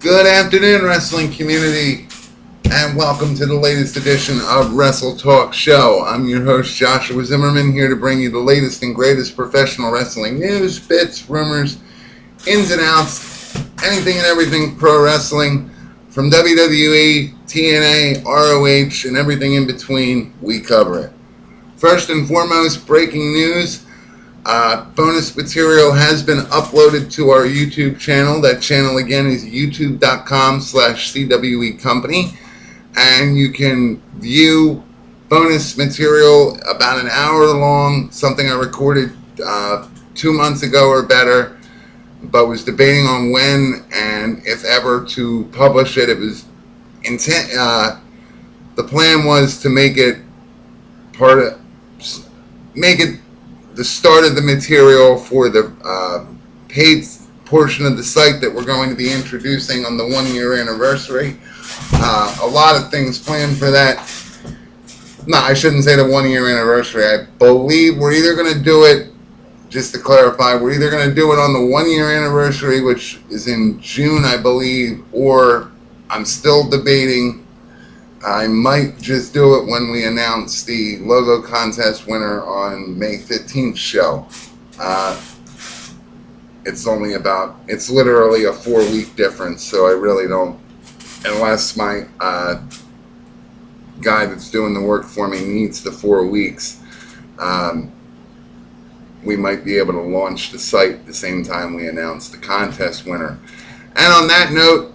Good afternoon, wrestling community, and welcome to the latest edition of WrestleTalkShow. I'm your host, Joshua Zimmerman, here to bring you the latest and greatest professional wrestling news, bits, rumors, ins and outs, anything and everything pro wrestling, from WWE, TNA, ROH, and everything in between. We cover it. First and foremost, breaking news. Bonus material has been uploaded to our YouTube channel. That channel again is youtube.com/CWE Company. And you can view bonus material about an hour long, something I recorded 2 months ago or better, but was debating on when and if ever to publish it. It was the plan was to make it the start of the material for the paid portion of the site that we're going to be introducing on the 1-year anniversary. A lot of things planned for that. No, I shouldn't say the 1-year anniversary. I believe we're either going to do it, just to clarify, we're either going to do it on the 1-year anniversary, which is in June, I believe, or I'm still debating. I might just do it when we announce the logo contest winner on May 15th show. It's literally a 4-week difference, so I really don't, unless my guy that's doing the work for me needs the 4 weeks, we might be able to launch the site at the same time we announce the contest winner. And on that note,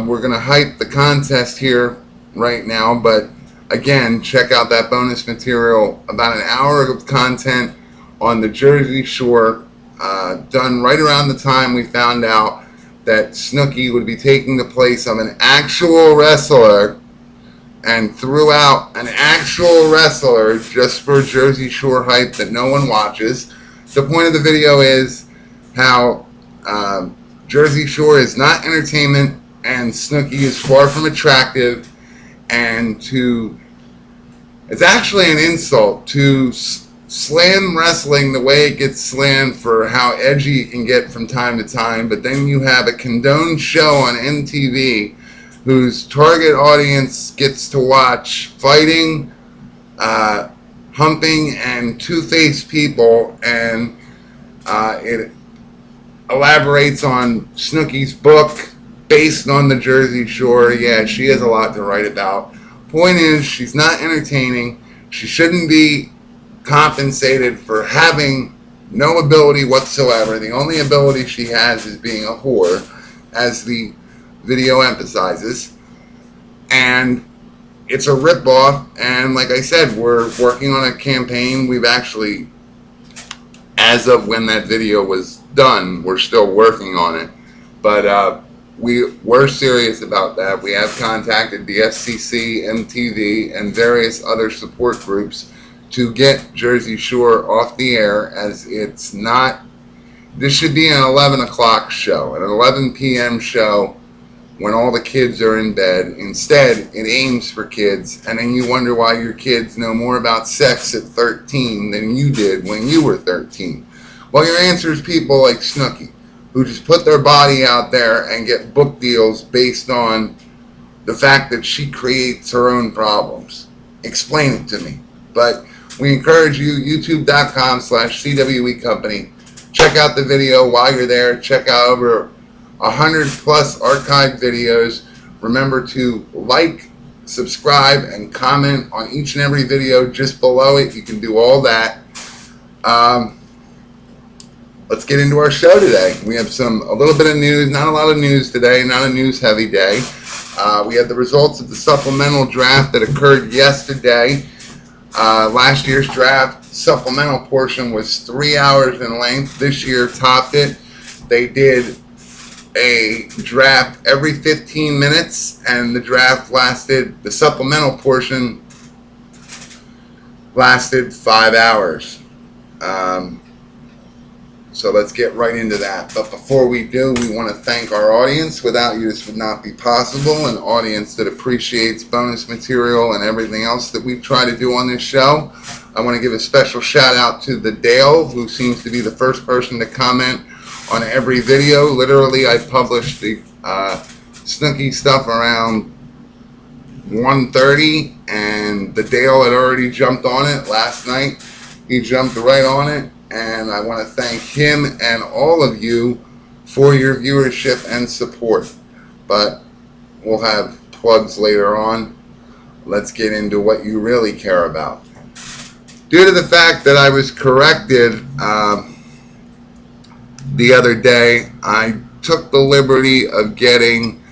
we're going to hype the contest here right now, but again, check out that bonus material, about an hour of content on the Jersey Shore, done right around the time we found out that Snooki would be taking the place of an actual wrestler, and threw out an actual wrestler just for Jersey Shore hype that no one watches. The point of the video is how Jersey Shore is not entertainment, and Snooki is far from attractive, and it's actually an insult to slam wrestling the way it gets slammed for how edgy it can get from time to time, but then you have a condoned show on MTV whose target audience gets to watch fighting, humping, and two-faced people, and it elaborates on Snooki's book based on the Jersey Shore. Yeah, she has a lot to write about. Point is, she's not entertaining. She shouldn't be compensated for having no ability whatsoever. The only ability she has is being a whore, as the video emphasizes. And it's a ripoff. And like I said, we're working on a campaign. We've actually, as of when that video was done, we're still working on it. But we're serious about that. We have contacted the FCC, MTV, and various other support groups to get Jersey Shore off the air, as it's not. This should be an 11 o'clock show, an 11 p.m. show when all the kids are in bed. Instead, it aims for kids, and then you wonder why your kids know more about sex at 13 than you did when you were 13. Well, your answer is people like Snooki, who just put their body out there and get book deals based on the fact that she creates her own problems. Explain it to me. But we encourage you, youtube.com/CWE Company. Check out the video while you're there. Check out over 100 plus archived videos. Remember to like, subscribe, and comment on each and every video just below it. You can do all that. Let's get into our show today. We have a little bit of news, not a lot of news today, not a news-heavy day. We had the results of the supplemental draft that occurred yesterday. Last year's draft supplemental portion was 3 hours in length. This year topped it. They did a draft every 15 minutes, and the supplemental portion lasted 5 hours. So let's get right into that. But before we do, we want to thank our audience. Without you, this would not be possible. An audience that appreciates bonus material and everything else that we try to do on this show. I want to give a special shout out to the Dale, who seems to be the first person to comment on every video. Literally, I published the Snooki stuff around 1:30, and the Dale had already jumped on it last night. He jumped right on it, and I want to thank him and all of you for your viewership and support. But we'll have plugs later on. Let's get into what you really care about. Due to the fact that I was corrected the other day, I took the liberty of getting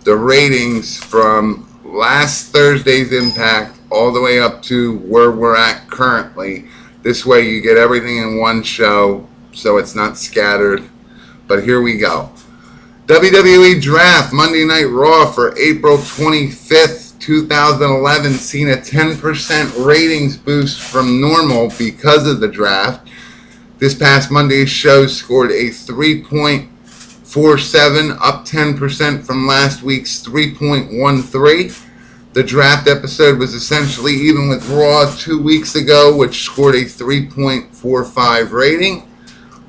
the ratings from last Thursday's Impact all the way up to where we're at currently. This way you get everything in one show, so it's not scattered. But here we go. WWE Draft Monday Night Raw for April 25th, 2011 seen a 10% ratings boost from normal because of the draft. This past Monday's show scored a 3.47, up 10% from last week's 3.13. The draft episode was essentially even with Raw 2 weeks ago, which scored a 3.45 rating.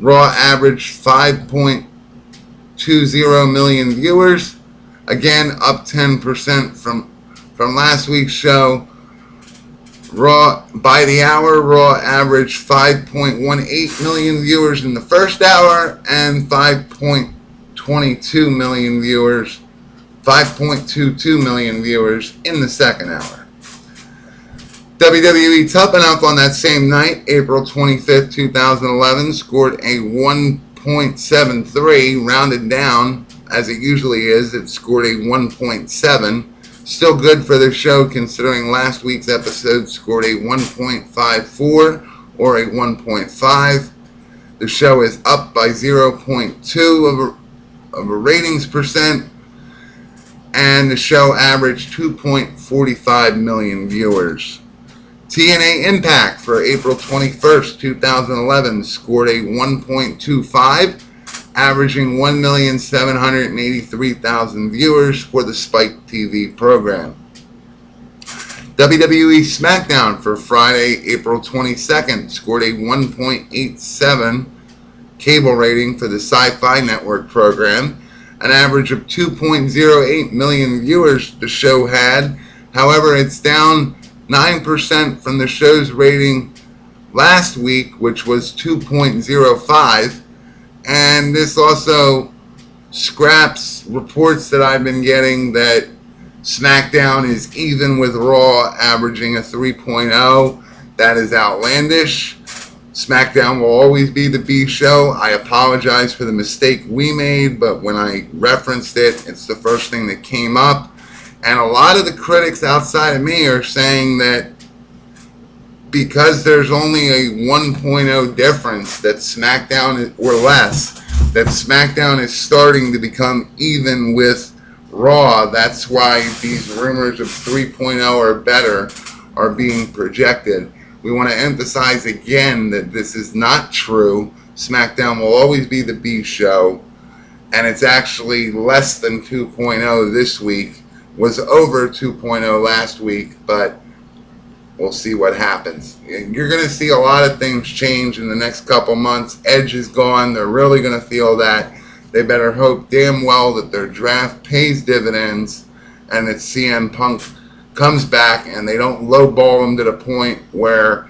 Raw averaged 5.20 million viewers, again up 10% from last week's show. Raw by the hour, Raw averaged 5.18 million viewers in the first hour and 5.22 million viewers in the second hour. WWE Tough Enough on that same night, April 25th, 2011, scored a 1.73, rounded down as it usually is. It scored a 1.7. Still good for the show considering last week's episode scored a 1.54 or a 1.5. The show is up by 0.2 of a ratings percent, and the show averaged 2.45 million viewers. TNA Impact for April 21st, 2011 scored a 1.25, averaging 1,783,000 viewers for the Spike TV program. WWE SmackDown for Friday, April 22nd scored a 1.87 cable rating for the Sci-Fi Network program. An average of 2.08 million viewers the show had. However, it's down 9% from the show's rating last week, which was 2.05. And this also scraps reports that I've been getting that SmackDown is even with Raw, averaging a 3.0. That is outlandish. SmackDown will always be the B show. I apologize for the mistake we made, but when I referenced it, it's the first thing that came up. And a lot of the critics outside of me are saying that because there's only a 1.0 difference, that SmackDown or less, that SmackDown is starting to become even with Raw. That's why these rumors of 3.0 or better are being projected. We want to emphasize again that this is not true. SmackDown will always be the B show, and it's actually less than 2.0 this week. Was over 2.0 last week, but we'll see what happens. You're going to see a lot of things change in the next couple months. Edge is gone. They're really going to feel that. They better hope damn well that their draft pays dividends and that CM Punk comes back and they don't lowball him to the point where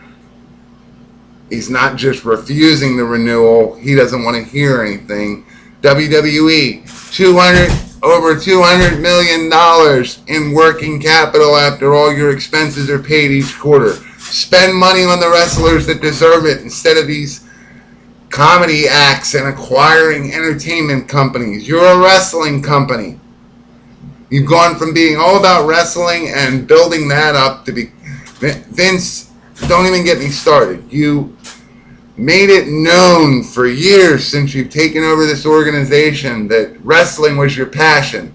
he's not just refusing the renewal. He doesn't want to hear anything. WWE, over $200 million in working capital after all your expenses are paid each quarter. Spend money on the wrestlers that deserve it instead of these comedy acts and acquiring entertainment companies. You're a wrestling company. You've gone from being all about wrestling and building that up to be... Vince, don't even get me started. You made it known for years since you've taken over this organization that wrestling was your passion.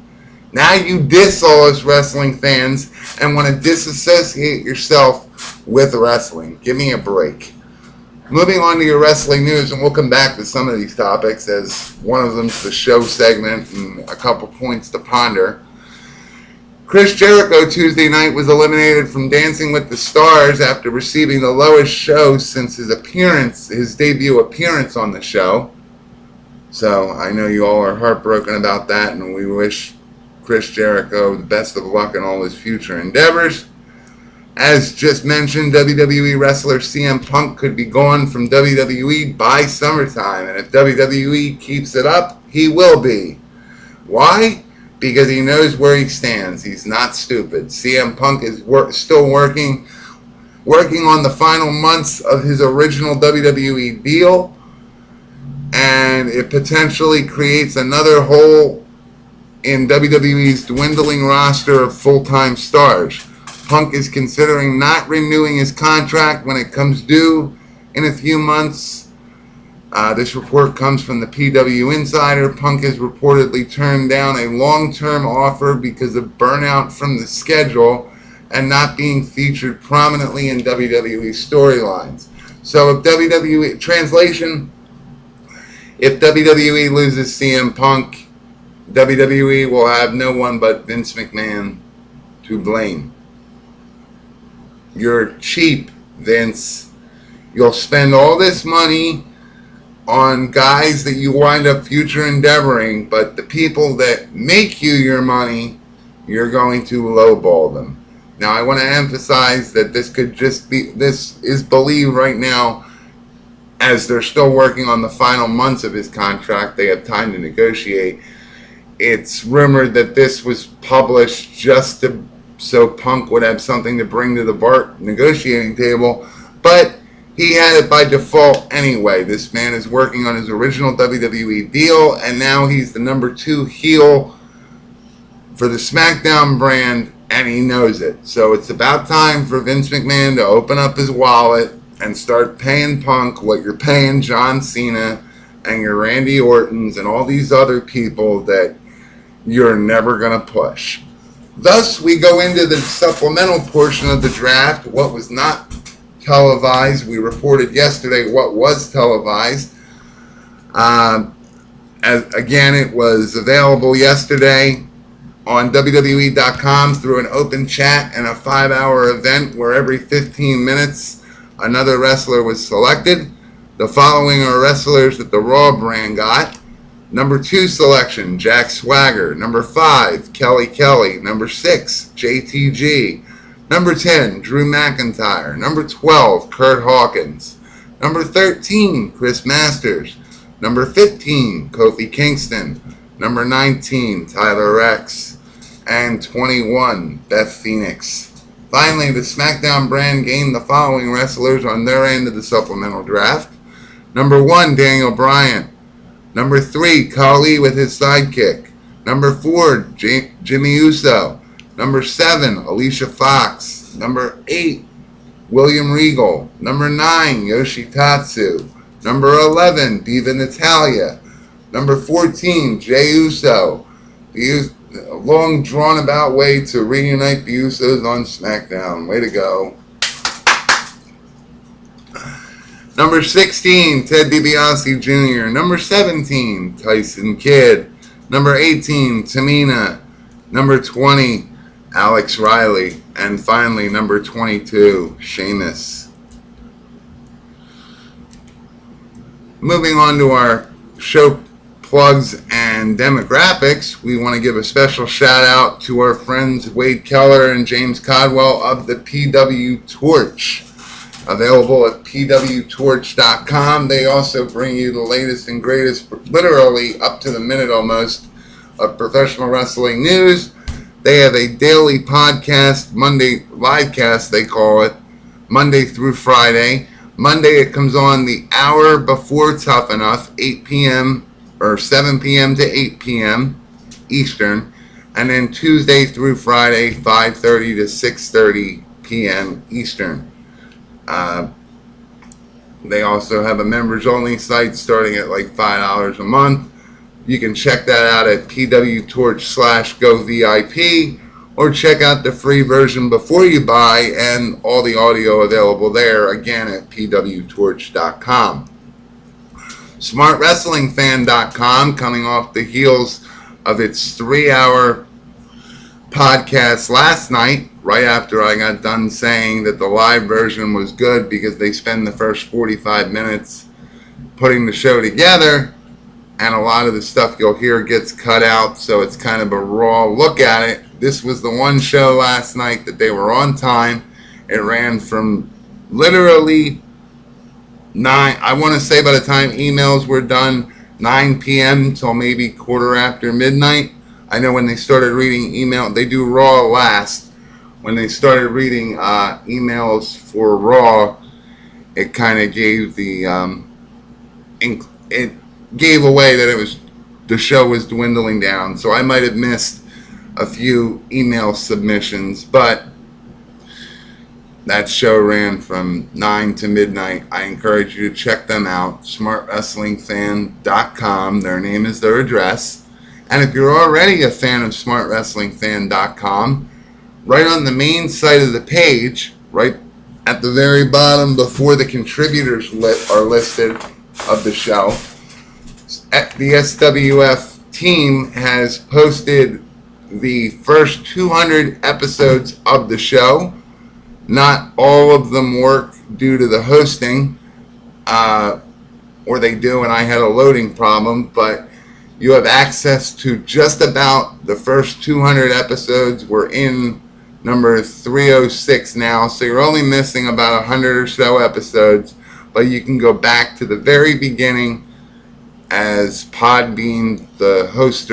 Now you diss all us wrestling fans and want to disassociate yourself with wrestling. Give me a break. Moving on to your wrestling news, and we'll come back to some of these topics as one of them's the show segment and a couple points to ponder. Chris Jericho Tuesday night was eliminated from Dancing with the Stars after receiving the lowest show since his debut appearance on the show. So I know you all are heartbroken about that, and we wish Chris Jericho the best of luck in all his future endeavors. As just mentioned, WWE wrestler CM Punk could be gone from WWE by summertime, and if WWE keeps it up, he will be. Why? Because he knows where he stands. He's not stupid. CM Punk is still working on the final months of his original WWE deal, and it potentially creates another hole in WWE's dwindling roster of full-time stars. Punk is considering not renewing his contract when it comes due in a few months. This report comes from the PW Insider. Punk has reportedly turned down a long-term offer because of burnout from the schedule and not being featured prominently in WWE storylines. So if WWE, translation, if WWE loses CM Punk, WWE will have no one but Vince McMahon to blame. You're cheap, Vince. You'll spend all this money on guys that you wind up future endeavoring, but the people that make you your money, you're going to lowball them. Now, I want to emphasize that this is believed right now, as they're still working on the final months of his contract. They have time to negotiate. It's rumored that this was published just so Punk would have something to bring to the negotiating table, but he had it by default anyway. This man is working on his original WWE deal, and now he's the number 2 heel for the SmackDown brand, and he knows it. So it's about time for Vince McMahon to open up his wallet and start paying Punk what you're paying John Cena and your Randy Ortons and all these other people that you're never going to push. Thus, we go into the supplemental portion of the draft, what was not televised. We reported yesterday what was televised. Again, it was available yesterday on WWE.com through an open chat and a 5-hour event where every 15 minutes another wrestler was selected. The following are wrestlers that the Raw brand got. Number 2 selection, Jack Swagger. Number 5, Kelly Kelly. Number 6, JTG. Number 10, Drew McIntyre. Number 12, Kurt Hawkins. Number 13, Chris Masters. Number 15, Kofi Kingston. Number 19, Tyler Rex. And 21, Beth Phoenix. Finally, the SmackDown brand gained the following wrestlers on their end of the supplemental draft. Number 1, Daniel Bryan. Number 3, Khali with his sidekick. Number 4, Jimmy Uso. Number 7, Alicia Fox. Number 8, William Regal. Number 9, Yoshitatsu. Number 11, Diva Natalya. Number 14, Jey Uso. A long drawn about way to reunite the Usos on SmackDown. Way to go. Number 16, Ted DiBiase Jr. Number 17, Tyson Kidd. Number 18, Tamina. Number 20, Alex Riley. And finally, number 22, Sheamus. Moving on to our show plugs and demographics, we want to give a special shout out to our friends Wade Keller and James Codwell of the PW Torch. Available at pwtorch.com. They also bring you the latest and greatest, literally up to the minute almost, of professional wrestling news. They have a daily podcast, Monday livecast they call it, Monday through Friday. Monday it comes on the hour before Tough Enough, 8 p.m. or 7 p.m. to 8 p.m. Eastern. And then Tuesday through Friday, 5:30 to 6:30 p.m. Eastern. They also have a members-only site starting at like $5 a month. You can check that out at pwtorch/govip, or check out the free version before you buy, and all the audio available there, again, at pwtorch.com. SmartWrestlingFan.com, coming off the heels of its 3-hour podcast last night, right after I got done saying that the live version was good because they spend the first 45 minutes putting the show together, and a lot of the stuff you'll hear gets cut out, so it's kind of a raw look at it. This was the one show last night that they were on time. It ran from literally 9, I want to say by the time emails were done, 9 p.m. till maybe quarter after midnight. I know when they started reading email, they do Raw last. When they started reading emails for Raw, it kind of gave it gave away that the show was dwindling down. So I might have missed a few email submissions, but that show ran from 9 to midnight. I encourage you to check them out, smartwrestlingfan.com. Their name is their address. And if you're already a fan of smartwrestlingfan.com, right on the main site of the page, right at the very bottom before the contributors are listed of the show, the SWF team has posted the first 200 episodes of the show. Not all of them work due to the hosting, or they do, and I had a loading problem, but you have access to just about the first 200 episodes. We're in number 306 now, so you're only missing about 100 or so episodes, but you can go back to the very beginning, as Podbean, the host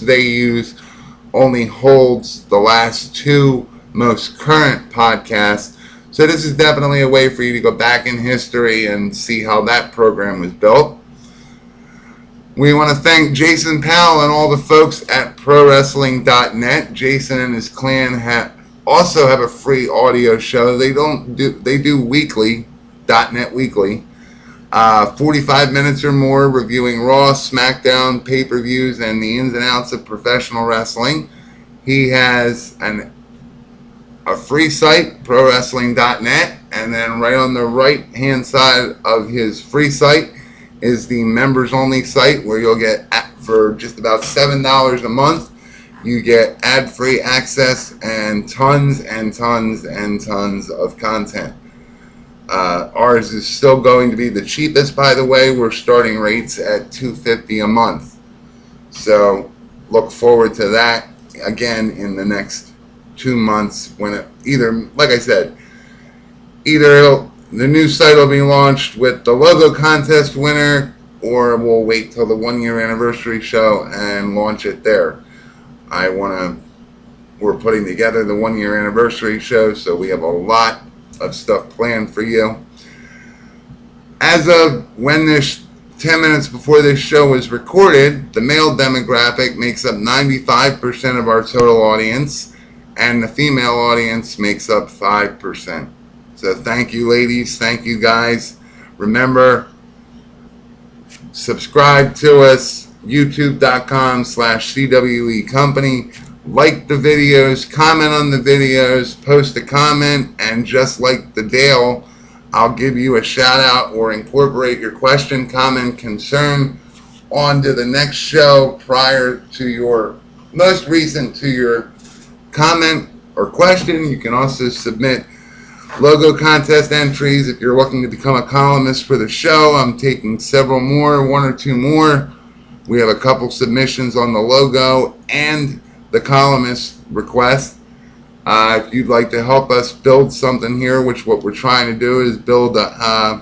they use, only holds the last 2 most current podcasts. So this is definitely a way for you to go back in history and see how that program was built. We want to thank Jason Powell and all the folks at ProWrestling.net. Jason and his clan also have a free audio show. They do weekly, .net Weekly, 45 minutes or more, reviewing Raw, SmackDown, pay-per-views, and the ins and outs of professional wrestling. He has a free site, ProWrestling.net, and then right on the right-hand side of his free site is the members-only site, where you'll get, for just about $7 a month, you get ad-free access and tons and tons and tons of content. Ours is still going to be the cheapest, by the way. We're starting rates at $250 a month. So look forward to that again in the next 2 months, when the new site will be launched with the logo contest winner, or we'll wait till the 1-year anniversary show and launch it there. We're putting together the 1-year anniversary show, so we have a lot of stuff planned for you. As of when 10 minutes before this show was recorded, the male demographic makes up 95% of our total audience, and the female audience makes up 5%. So thank you, ladies. Thank you, guys. Remember, subscribe to us, youtube.com/CWE Company. Like the videos, comment on the videos, post a comment, and just like the Dale, I'll give you a shout out or incorporate your question, comment, concern onto the next show prior to your most recent to your comment or question. You can also submit logo contest entries if you're looking to become a columnist for the show. I'm taking several more, 1 or 2 more. We have a couple submissions on the logo and the columnist request. If you'd like to help us build something here, which what we're trying to do is build a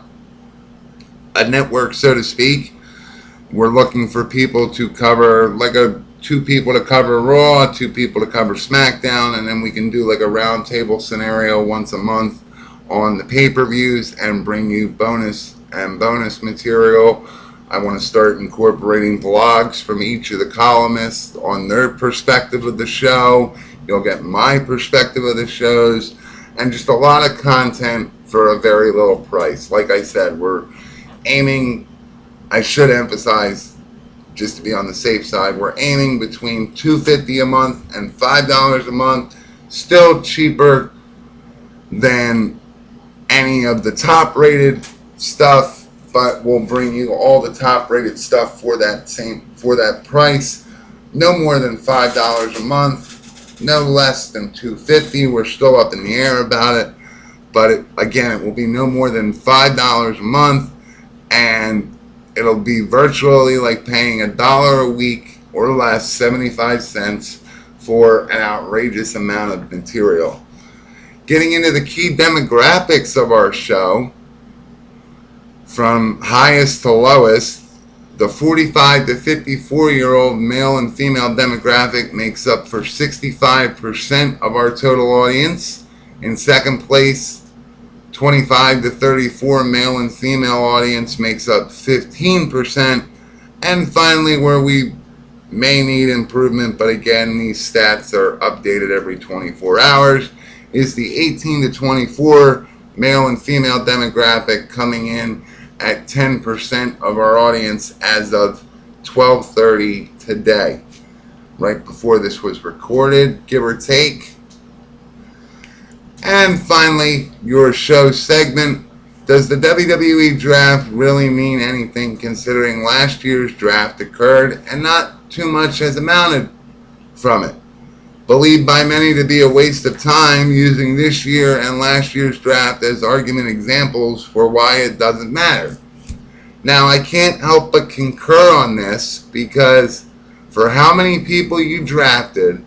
network, so to speak. We're looking for people to cover, 2 people to cover Raw, 2 people to cover SmackDown, and then we can do like a round table scenario once a month on the pay-per-views and bring you bonus material. I want to start incorporating vlogs from each of the columnists on their perspective of the show. You'll get my perspective of the shows, and just a lot of content for a very little price. Like I said, we're aiming, I should emphasize, just to be on the safe side, we're aiming between $250 a month and $5 a month. Still cheaper than any of the top-rated stuff, but we'll bring you all the top-rated stuff for that price. No more than $5 a month, no less than $250. We're still up in the air about it, but again, it will be no more than $5 a month, and It'll be virtually like paying $1 a week or less, 75 cents, for an outrageous amount of material. Getting into the key demographics of our show, from highest to lowest, the 45 to 54-year-old male and female demographic makes up for 65% of our total audience. In second place, 25 to 34 male and female audience makes up 15%. And finally, where we may need improvement, but again, these stats are updated every 24 hours, is the 18 to 24 male and female demographic, coming in at 10% of our audience as of 12:30 today, right before this was recorded, give or take. And finally, your show segment. Does the WWE draft really mean anything, considering last year's draft occurred and not too much has amounted from it? Believed by many to be a waste of time, using this year and last year's draft as argument examples for why it doesn't matter. Now, I can't help but concur on this, because for how many people you drafted,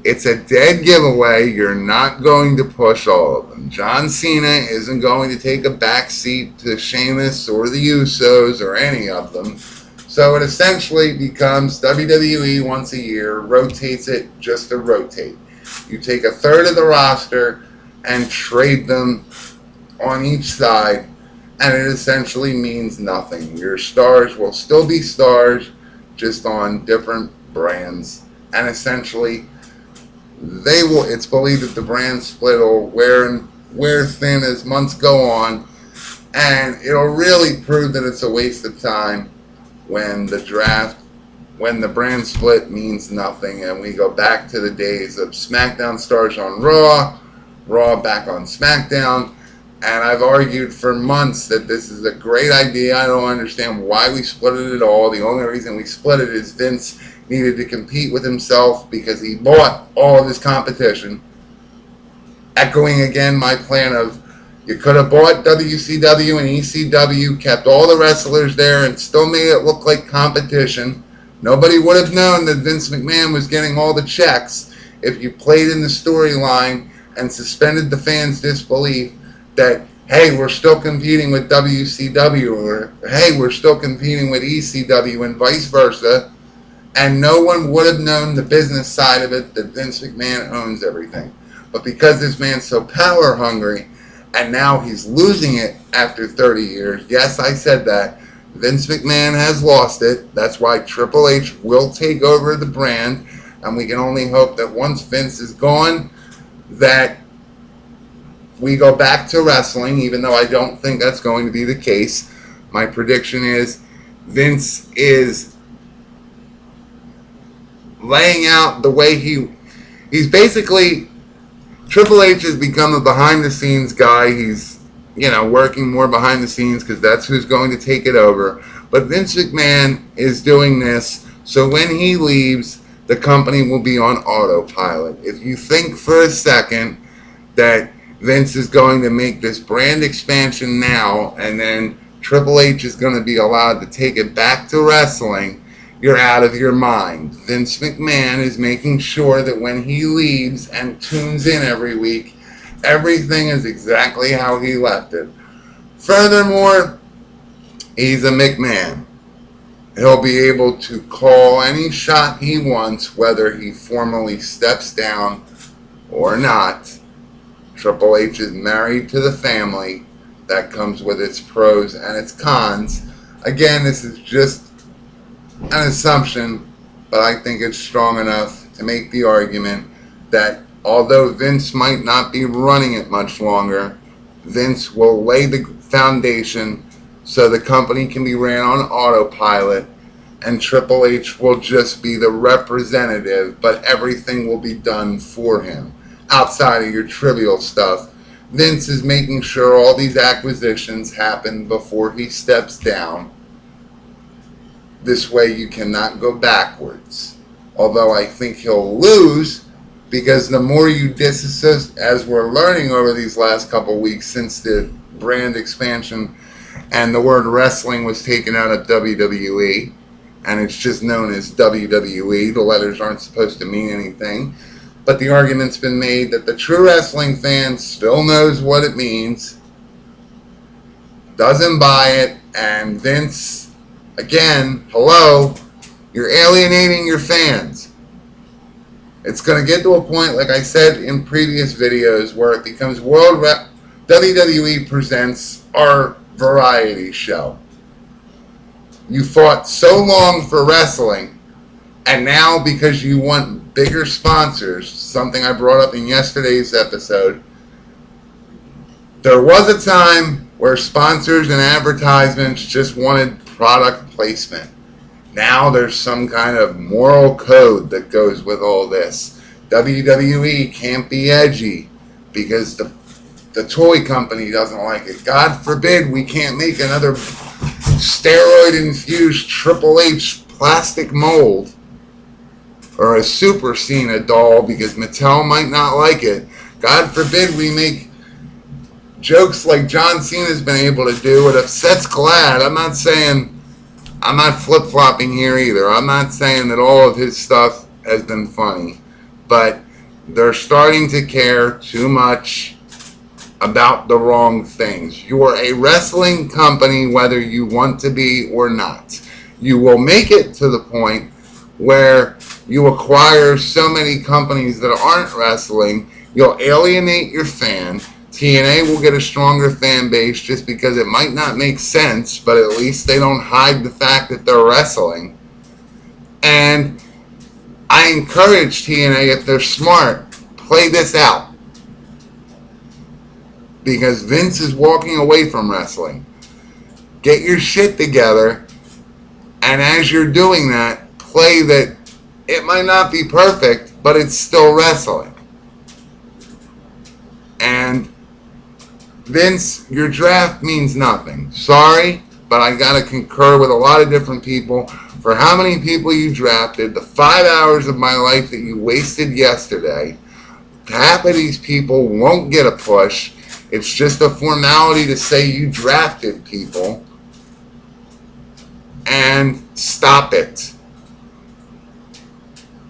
it's a dead giveaway you're not going to push all of them. John Cena isn't going to take a backseat to Sheamus or the Usos or any of them. So it essentially becomes WWE once a year, rotates it just to rotate. You take a third of the roster and trade them on each side, and it essentially means nothing. Your stars will still be stars, just on different brands. And essentially, it's believed that the brand split will wear thin as months go on, and it'll really prove that it's a waste of time when the brand split means nothing, and we go back to the days of SmackDown stars on Raw, Raw back on SmackDown. And I've argued for months that this is a great idea. I don't understand why we split it at all. The only reason we split it is Vince needed to compete with himself because he bought all of his competition. Echoing again my plan of, you could have bought WCW and ECW, kept all the wrestlers there, and still made it look like competition. Nobody would have known that Vince McMahon was getting all the checks if you played in the storyline and suspended the fans' disbelief that, hey, we're still competing with WCW, or hey, we're still competing with ECW, and vice versa. And no one would have known the business side of it, that Vince McMahon owns everything. But because this man's so power hungry, and now he's losing it after 30 years, yes, I said that, Vince McMahon has lost it. That's why Triple H will take over the brand, and we can only hope that once Vince is gone, that we go back to wrestling, even though I don't think that's going to be the case. My prediction is Vince is laying out the way he's basically, Triple H has become a behind-the-scenes guy. He's, working more behind the scenes because that's who's going to take it over. But Vince McMahon is doing this so when he leaves, the company will be on autopilot. If you think for a second that Vince is going to make this brand expansion now, and then Triple H is going to be allowed to take it back to wrestling, you're out of your mind. Vince McMahon is making sure that when he leaves and tunes in every week, everything is exactly how he left it. Furthermore, he's a McMahon. He'll be able to call any shot he wants, whether he formally steps down or not. Triple H is married to the family. That comes with its pros and its cons. Again, this is just an assumption, but I think it's strong enough to make the argument that although Vince might not be running it much longer, Vince will lay the foundation so the company can be ran on autopilot, and Triple H will just be the representative, but everything will be done for him. Outside of your trivial stuff, Vince is making sure all these acquisitions happen before he steps down. This way you cannot go backwards. Although I think he'll lose, because the more you disassociate, as we're learning over these last couple weeks since the brand expansion and the word wrestling was taken out of WWE, and it's just known as WWE. The letters aren't supposed to mean anything. But the argument's been made that the true wrestling fan still knows what it means, doesn't buy it, and Vince, again, hello, you're alienating your fans. It's going to get to a point, like I said in previous videos, where it becomes WWE Presents our variety show. You fought so long for wrestling, and now because you want bigger sponsors, something I brought up in yesterday's episode, there was a time where sponsors and advertisements just wanted product placement. Now there's some kind of moral code that goes with all this. WWE can't be edgy because the toy company doesn't like it. God forbid we can't make another steroid-infused Triple H plastic mold or a Super Cena doll because Mattel might not like it. God forbid we make jokes like John Cena's been able to do. It upsets Glad. I'm not flip-flopping here either. I'm not saying that all of his stuff has been funny, but they're starting to care too much about the wrong things. You are a wrestling company whether you want to be or not. You will make it to the point where you acquire so many companies that aren't wrestling, you'll alienate your fan. TNA will get a stronger fan base just because it might not make sense, but at least they don't hide the fact that they're wrestling. And I encourage TNA, if they're smart, play this out. Because Vince is walking away from wrestling. Get your shit together, and as you're doing that, play that it might not be perfect, but it's still wrestling. And Vince, your draft means nothing. Sorry, but I gotta concur with a lot of different people for how many people you drafted, the 5 hours of my life that you wasted yesterday. Half of these people won't get a push. It's just a formality to say you drafted people. And stop it.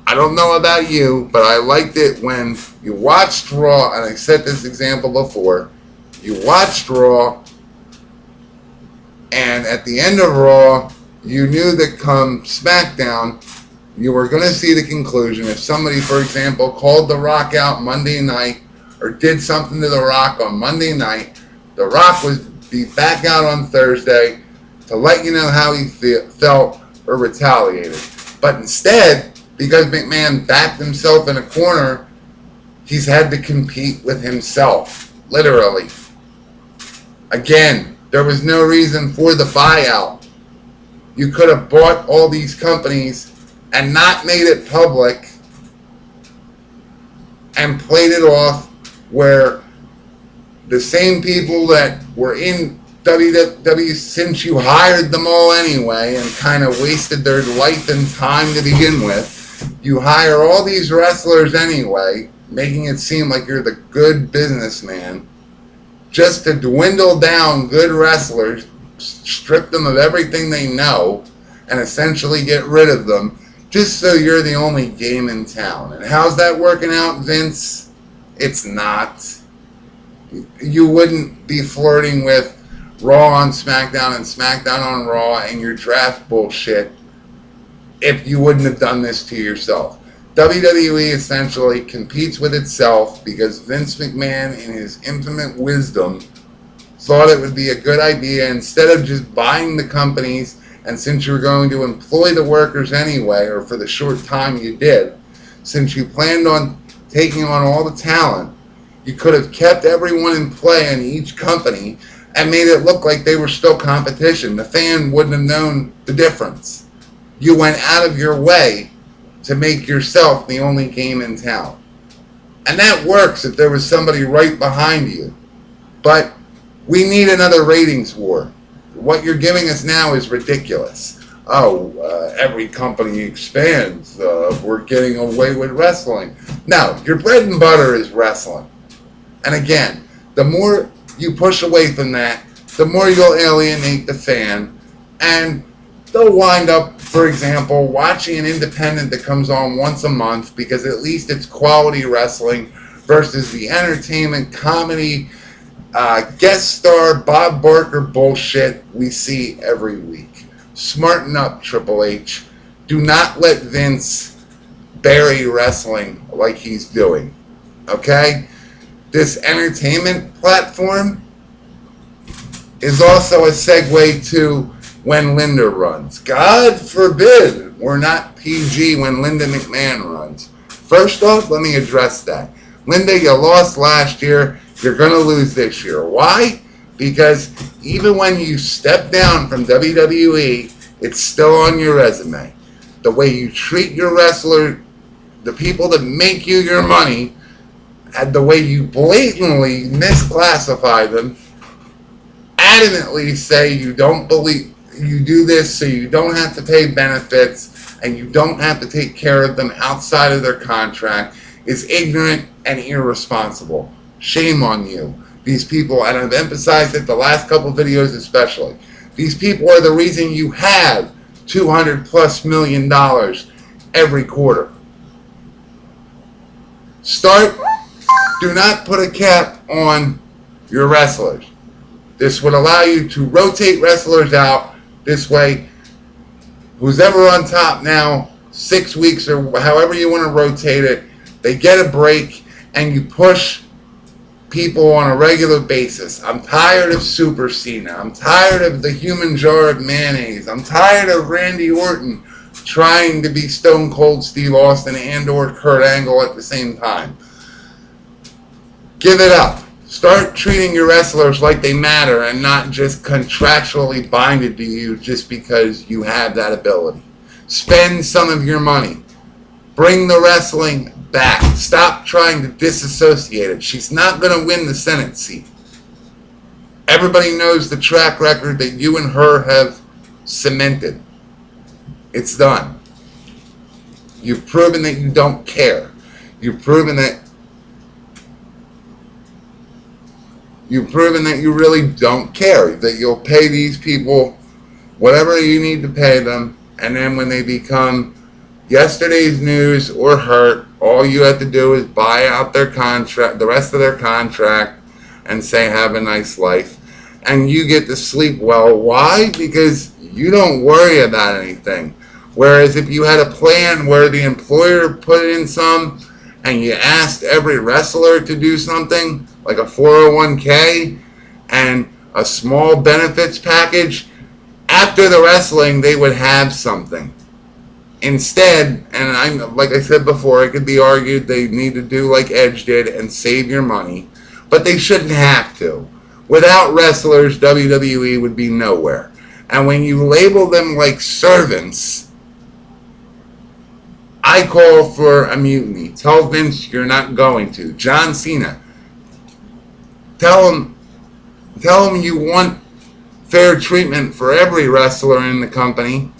I don't know about you, but I liked it when you watched Raw, and I set this example before. You watched Raw, and at the end of Raw, you knew that come SmackDown, you were going to see the conclusion. If somebody, for example, called The Rock out Monday night or did something to The Rock on Monday night, The Rock would be back out on Thursday to let you know how he felt or retaliated. But instead, because McMahon backed himself in a corner, he's had to compete with himself, literally. Again, there was no reason for the buyout. You could have bought all these companies and not made it public and played it off where the same people that were in WWE, since you hired them all anyway and kind of wasted their life and time to begin with, you hire all these wrestlers anyway, making it seem like you're the good businessman, just to dwindle down good wrestlers, strip them of everything they know, and essentially get rid of them, just so you're the only game in town. And how's that working out, Vince? It's not. You wouldn't be flirting with Raw on SmackDown and SmackDown on Raw and your draft bullshit if you wouldn't have done this to yourself. WWE essentially competes with itself because Vince McMahon, in his infinite wisdom, thought it would be a good idea, instead of just buying the companies, and since you were going to employ the workers anyway, or for the short time you did, since you planned on taking on all the talent, you could have kept everyone in play in each company and made it look like they were still competition. The fan wouldn't have known the difference. You went out of your way to make yourself the only game in town. And that works if there was somebody right behind you. But we need another ratings war. What you're giving us now is ridiculous. Every company expands. We're getting away with wrestling. No, your bread and butter is wrestling. And again, the more you push away from that, the more you'll alienate the fan, and they'll wind up, for example, watching an independent that comes on once a month because at least it's quality wrestling versus the entertainment, comedy, guest star, Bob Barker bullshit we see every week. Smarten up, Triple H. Do not let Vince bury wrestling like he's doing. Okay? This entertainment platform is also a segue to when Linda runs. God forbid we're not PG when Linda McMahon runs. First off, let me address that. Linda, you lost last year. You're going to lose this year. Why? Because even when you step down from WWE, it's still on your resume. The way you treat your wrestler, the people that make you your money, and the way you blatantly misclassify them, adamantly say you don't believe, you do this so you don't have to pay benefits and you don't have to take care of them outside of their contract, is ignorant and irresponsible. Shame on you. These people, and I've emphasized it the last couple videos especially, these people are the reason you have $200+ million every quarter. Do not put a cap on your wrestlers. This would allow you to rotate wrestlers out. This way, who's ever on top now, 6 weeks or however you want to rotate it, they get a break and you push people on a regular basis. I'm tired of Super Cena. I'm tired of the human jar of mayonnaise. I'm tired of Randy Orton trying to be Stone Cold Steve Austin and or Kurt Angle at the same time. Give it up. Start treating your wrestlers like they matter and not just contractually binded to you just because you have that ability. Spend some of your money. Bring the wrestling back. Stop trying to disassociate it. She's not going to win the Senate seat. Everybody knows the track record that you and her have cemented. It's done. You've proven that you don't care. You've proven that you really don't care, that you'll pay these people whatever you need to pay them, and then when they become yesterday's news or hurt, all you have to do is buy out their contract, the rest of their contract, and say have a nice life. And you get to sleep well. Why? Because you don't worry about anything. Whereas if you had a plan where the employer put in some and you asked every wrestler to do something, like a 401k and a small benefits package, after the wrestling they would have something. Instead, and like I said before, it could be argued they need to do like Edge did and save your money, but they shouldn't have to. Without wrestlers, WWE would be nowhere. And when you label them like servants, I call for a mutiny. Tell Vince you're not going to. John Cena, tell him you want fair treatment for every wrestler in the company,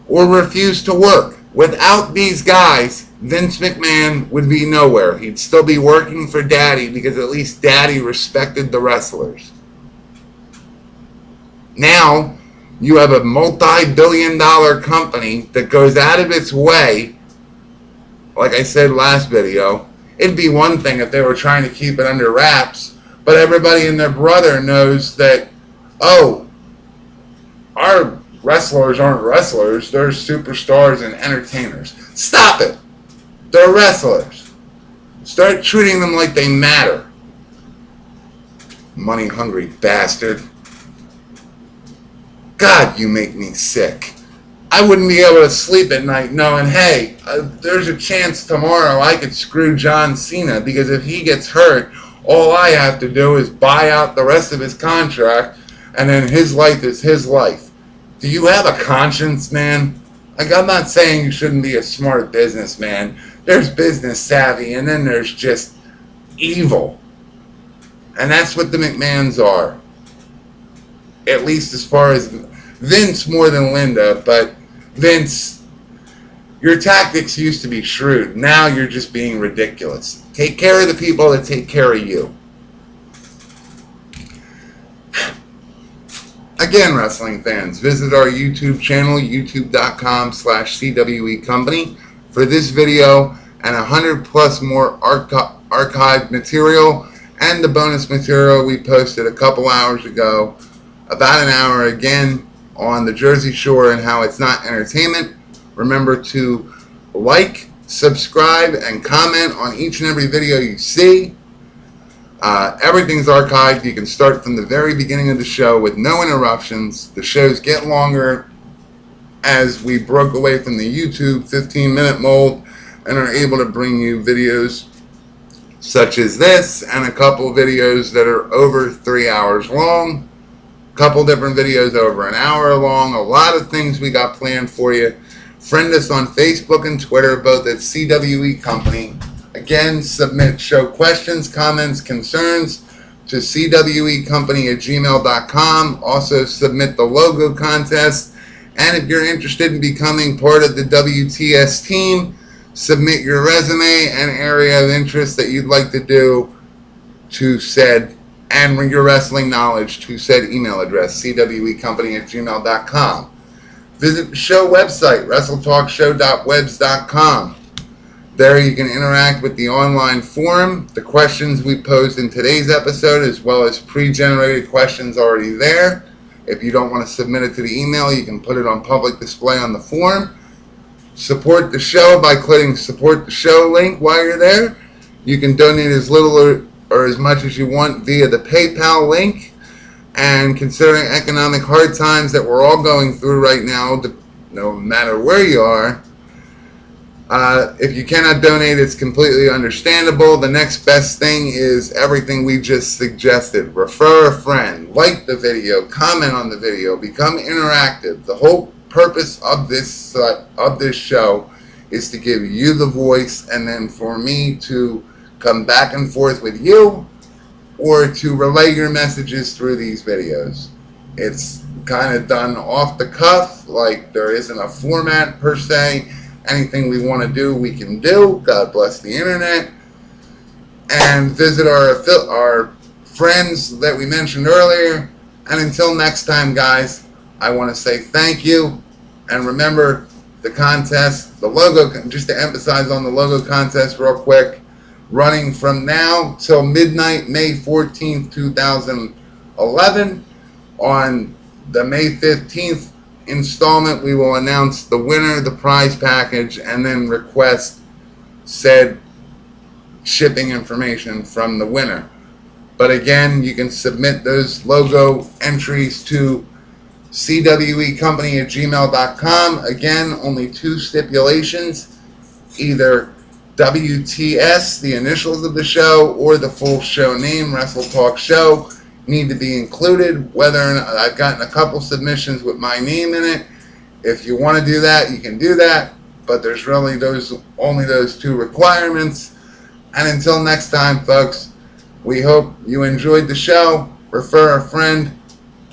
or refuse to work. Without these guys, Vince McMahon would be nowhere. He'd still be working for Daddy because at least Daddy respected the wrestlers. Now, you have a multi-billion-dollar company that goes out of its way. Like I said last video, it'd be one thing if they were trying to keep it under wraps, but everybody and their brother knows that, oh, our wrestlers aren't wrestlers, they're superstars and entertainers. Stop it! They're wrestlers. Start treating them like they matter. Money-hungry bastard. God, you make me sick. I wouldn't be able to sleep at night knowing, hey, there's a chance tomorrow I could screw John Cena, because if he gets hurt, all I have to do is buy out the rest of his contract, and then his life is his life. Do you have a conscience, man? Like, I'm not saying you shouldn't be a smart businessman. There's business savvy, and then there's just evil. And that's what the McMahons are. At least as far as Vince, more than Linda, but Vince, your tactics used to be shrewd. Now you're just being ridiculous. Take care of the people that take care of you. Again, wrestling fans, visit our YouTube channel, youtube.com/CWE Company, for this video and 100 plus more archived material and the bonus material we posted a couple hours ago, about an hour again, on the Jersey Shore and how it's not entertainment. Remember to like, subscribe, and comment on each and every video you see. Everything's archived. You can start from the very beginning of the show with no interruptions. The shows get longer as we broke away from the YouTube 15-minute mold and are able to bring you videos such as this and a couple videos that are over 3 hours long, a couple different videos over an hour long, a lot of things we got planned for you. Friend us on Facebook and Twitter, both at CWE Company. Again, submit show questions, comments, concerns to cwecompany@gmail.com. Also, submit the logo contest. And if you're interested in becoming part of the WTS team, submit your resume and area of interest that you'd like to do to said, and your wrestling knowledge to said email address, cwecompany@gmail.com. Visit the show website, WrestleTalkShow.webs.com. There you can interact with the online forum, the questions we posed in today's episode, as well as pre-generated questions already there. If you don't want to submit it to the email, you can put it on public display on the forum. Support the show by clicking support the show link while you're there. You can donate as little or as much as you want via the PayPal link. And considering economic hard times that we're all going through right now, no matter where you are, if you cannot donate, it's completely understandable. The next best thing is everything we just suggested. Refer a friend, like the video, comment on the video, become interactive. The whole purpose of this show is to give you the voice, and then for me to come back and forth with you, or to relay your messages through these videos. It's kind of done off the cuff, like there isn't a format per se. Anything we want to do, we can do. God bless the internet. And visit our friends that we mentioned earlier. And until next time, guys, I want to say thank you. And remember the contest, the logo, just to emphasize on the logo contest real quick, running from now till midnight, May 14th, 2011. On the May 15th installment, we will announce the winner, the prize package, and then request said shipping information from the winner. But again, you can submit those logo entries to cwecompany@gmail.com. Again, only two stipulations: either WTS, the initials of the show, or the full show name, Wrestle Talk Show, need to be included. Whether or not, I've gotten a couple submissions with my name in it. If you want to do that, you can do that, but there's really only those two requirements. And until next time, folks, we hope you enjoyed the show. Refer a friend,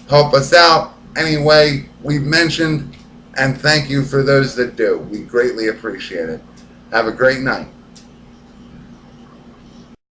help us out any way we've mentioned, and thank you for those that do. We greatly appreciate it. Have a great night.